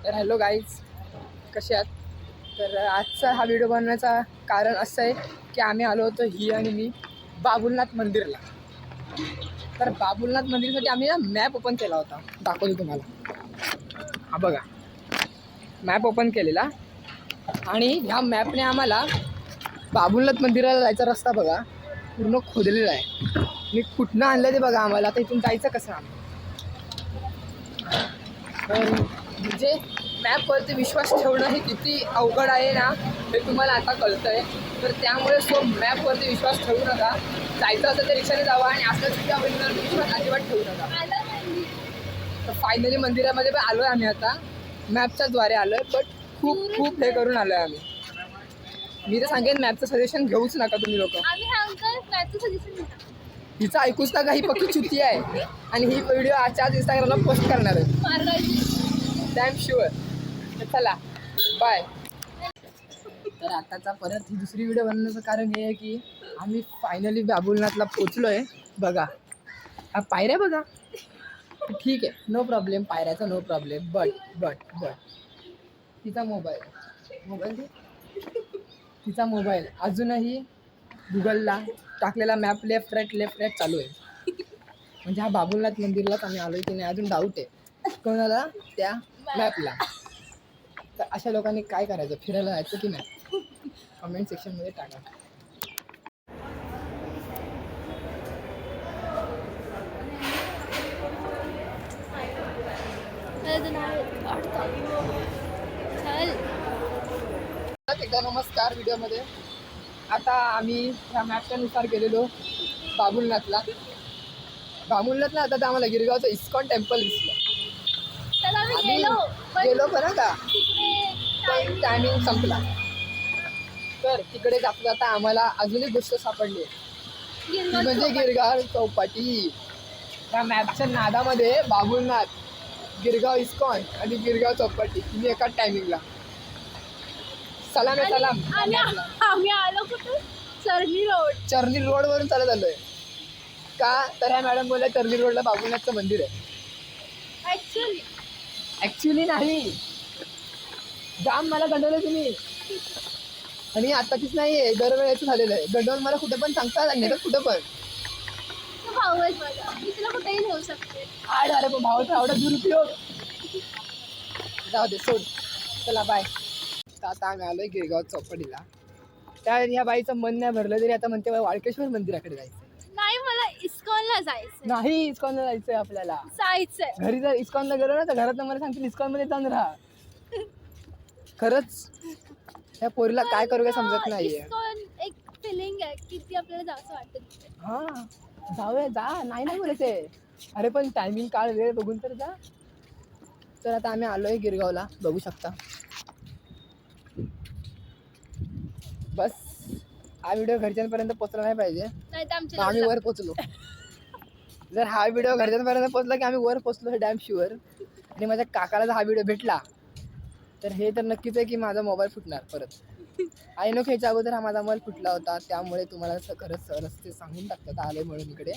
तर hello guys, कसे आहात? तर आजचा हा व्हिडिओ बनवण्याचा कारण असं आहे की आम्ही आलो होतो ही आणि मी बाबुलनाथ मंदिरला. तर बाबुलनाथ मंदिरसाठी आम्ही मॅप ओपन केला होता, दाखवतो तुम्हाला. हा बघा, मॅप ओपन केलेला आणि ह्या मॅपने आम्हाला बाबुलनाथ मंदिराला जायचा रस्ता बघा पूर्ण खोदलेला आहे. मी कुठनं आणलं ते बघा. आम्हाला आता इथून जायचं कसं आम्ही? म्हणजे मॅपवरती विश्वास ठेवणं हे किती अवघड आहे ना, हे तुम्हाला आता कळतं आहे. तर त्यामुळे मॅपवरती विश्वास ठेवू नका. जायचं असेल तर रिक्षाने जावा आणि असल्या सुद्धा मंदिरावर विश्वास अजिबात ठेवू नका. तर फायनली मंदिरामध्ये पण आलो आहे आम्ही आता. मॅपच्याच द्वारे आलो आहे, बट खूप खूप हे करून आलो आहे आम्ही. मी तर सांगेन मॅपचं सजेशन घेऊच नका तुम्ही लोक. हिचं ऐकूच नका, ही पक्की चुती आहे आणि ही व्हिडिओ आजच्या आज इंस्टाग्रामला पोस्ट करणार आहे, डॅम शुअर. चला बाय. तर आताचा परत ही दुसरी व्हिडिओ बनवण्याचं कारण हे आहे की आम्ही फायनली बाबुलनाथला पोचलो आहे. बघा हा पायऱ्या बघा. ठीक आहे, नो प्रॉब्लेम, पायऱ्याचा नो प्रॉब्लेम. बट तिचा मोबाईल तिचा मोबाईल अजूनही गुगलला टाकलेला मॅप लेफ्ट राईट चालू आहे. म्हणजे हा बाबुलनाथ मंदिरलाच आम्ही आलोय की नाही अजून डाऊट आहे कोणाला, त्या मॅपला. तर अशा लोकांनी काय करायचं, फिरायला जायचं की नाही? कमेंट सेक्शनमध्ये टाका. एकदा नमस्कार व्हिडिओमध्ये. आता आम्ही ह्या मॅपच्या नुसार गेलेलो बाबुलनाथला. आता तर आम्हाला गिरगावचं इस्कॉन टेम्पल दिसलं. आम्ही गेलो बरं का, पण टायमिंग संपला. तर तिकडे जाता आम्हाला अजून एक गोष्ट सापडली, म्हणजे गिरगाव चौपाटी. त्या मॅपच्या नादामध्ये बाबुलनाथ, गिरगाव इस्कॉन आणि गिरगाव चौपाटी तुम्ही एकाच टायमिंगला. सलाम आहे सलाम. आम्ही आलो कुठे? चर्नी रोड वरून चालत आलोय का, तर ह्या मॅडम बोलल्या चर्नी रोडला बाबुलनाथचं मंदिर आहे. ऍक्च्युली नाही, जाम मला गंडवलं तुम्ही. आणि आताचीच नाहीये, दरवेळेच झालेलं आहे गंडवून. मला कुठे पण सांगतात आणि कुठं पण भाऊ आहे माझा, मी तुला कुठेही नेऊ शकते. अरे पण भावाचा आवडा दुरुपयोग. जाऊ दे, सोड. चला बाय. आता आम्ही आलोय गिरगाव चौपाटीला. त्या ह्या बाईचं मन नाही भरलं तरी आता म्हणते वाळकेश्वर मंदिराकडे जायचं. नाही, मला इस्कॉनला जायचं. नाही, इस्कॉनला जायचंय आपल्याला. जायचंय. घरी जर इस्कॉनला गेलो ना तर घरात मला सांगतील इस्कॉन मध्ये जाऊन राहा. खरंच या पोरीला काय करू काय समजत नाहीये. इस्कॉन एक फिलिंग आहे की ती आपल्याला जावंसं वाटतं. हा, जाऊया, जा, नाही बोलायचे. अरे पण टायमिंग काळ वेळ बघून तर जा. तर आता आम्ही आलोय गिरगावला, बघू शकता. बस हा व्हिडिओ घरच्यांपर्यंत पोचला नाही पाहिजे, तर आम्ही वर पोचलो. जर हा व्हिडिओ घरच्यांपर्यंत पोचला की आम्ही वर पोचलो हे डॅम शुअर. आणि माझ्या काकाला जर हा व्हिडिओ भेटला तर हे तर नक्कीच आहे की माझा मोबाईल फुटणार परत. आई नो ख्यायच्या अगोदर हा माझा मोबाईल फुटला होता, त्यामुळे तुम्हाला खरंच रस्ते सांगून टाकतात आले म्हणून इकडे.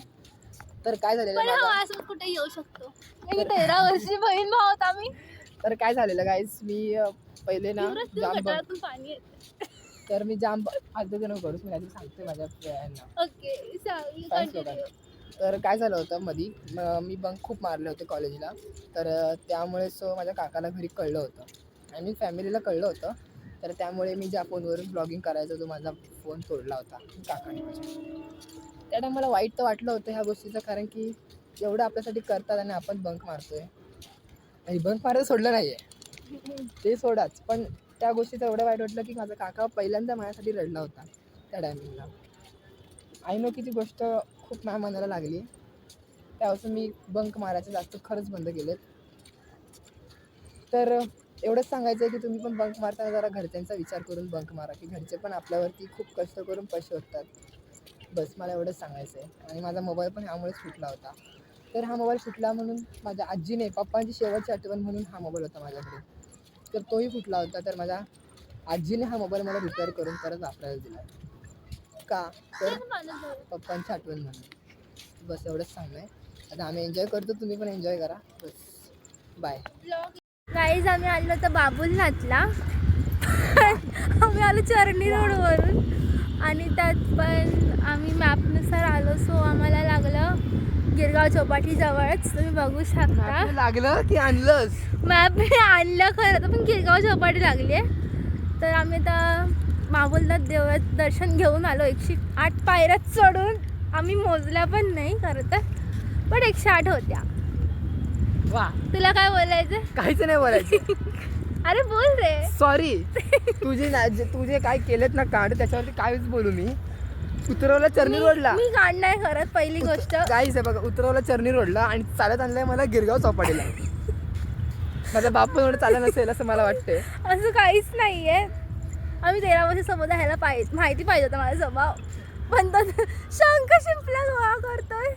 तर काय झालेलं, कुठे येऊ शकतो, 13 वर्षी बहीण भाऊ होता आम्ही. तर काय झालेलं गाईस, मी पहिले ना गटारातून पाणी येते. तर मी जाम फालतू करूच, मी काहीतरी सांगते माझ्या फ्रेंडना. ओके, तर काय झालं होतं मधी, मी बंक खूप मारले होते कॉलेजला. तर त्यामुळे माझ्या काकाला घरी कळलं होतं आणि फॅमिलीला कळलं होतं. तर त्यामुळे मी ज्या फोनवरून ब्लॉगिंग करायचा तो माझा फोन तोडला होता काकाने माझ्या. त्या टाइम मला वाईट तर वाटलं होतं ह्या गोष्टीचं, कारण की एवढं आपल्यासाठी करतात आणि आपण बंक मारतोय. आणि बंक मारायला सोडलं नाही आहे ते सोडाच, पण त्या गोष्टीचं एवढं वाईट वाटलं की माझा काका पहिल्यांदा माझ्यासाठी रडला होता त्या टायमिंगला. आई नो की ती गोष्ट खूप माझ्या मनाला लागली. त्यापासून मी बंक मारायचं जास्त खरंच बंद केलेत. तर एवढंच सांगायचं आहे की तुम्ही पण बंक मारताना जरा घरच्यांचा विचार करून बंक मारा, की घरचे पण आपल्यावरती खूप कष्ट करून पैसे होतात. बस मला एवढंच सांगायचं आहे. आणि माझा मोबाईल पण ह्यामुळेच फुटला होता. तर हा मोबाईल फुटला म्हणून माझ्या आजीने, पप्पांची शेवटची आठवण म्हणून हा मोबाईल होता माझ्याकडे, तर तोही फुटला होता. तर माझ्या आजीने हा मोबाईल मला रिपेअर करून परत वापरायला दिला. का, तर पप्पांची आठवण म्हणून. बस एवढंच सांगणं आहे. आता आम्ही एन्जॉय करतो, तुम्ही पण एन्जॉय करा. बस बाय. गाईज आम्ही आलो तर बाबुलनाथला. आम्ही आलो चरणी रोडवरून आणि त्यात पण आम्ही मॅपनुसार आलो. सो आम्हाला लागलं गिरगाव चौपाटी जवळच. तुम्ही बघू शकता. लागलं की आणलंस? मॅप मी आणलं खरं तर, पण गिरगाव चौपाटी लागली आहे. तर आम्ही आता बाबुलनाथ देवळात दर्शन घेऊन आलो. 108 पायऱ्या चढून. आम्ही मोजल्या पण नाही खरं तर, पण 108 होत्या. वा, तुला काय बोलायचं? काहीच नाही बोलायचं. अरे बोल रे. सॉरी, तुझे काय केलेत ना कांड, त्याच्यावरती कायच बोलू मी. उतरवलं चर्नी रोडला. मी काढ नाही करत. पहिली गोष्ट काहीच आहे बघा, उतरवलं चर्नी रोडला आणि चालत आणलंय मला गिरगाव चौपाटीला. माझा बाप पण एवढं चालत नसेल असं मला वाटतंय. असं काहीच नाहीये. आम्ही 13 वर्ष समोर ह्याला माहिती पाहिजे होतं माझा स्वभाव, पण तो शंख शिंपला गोळा करतोय.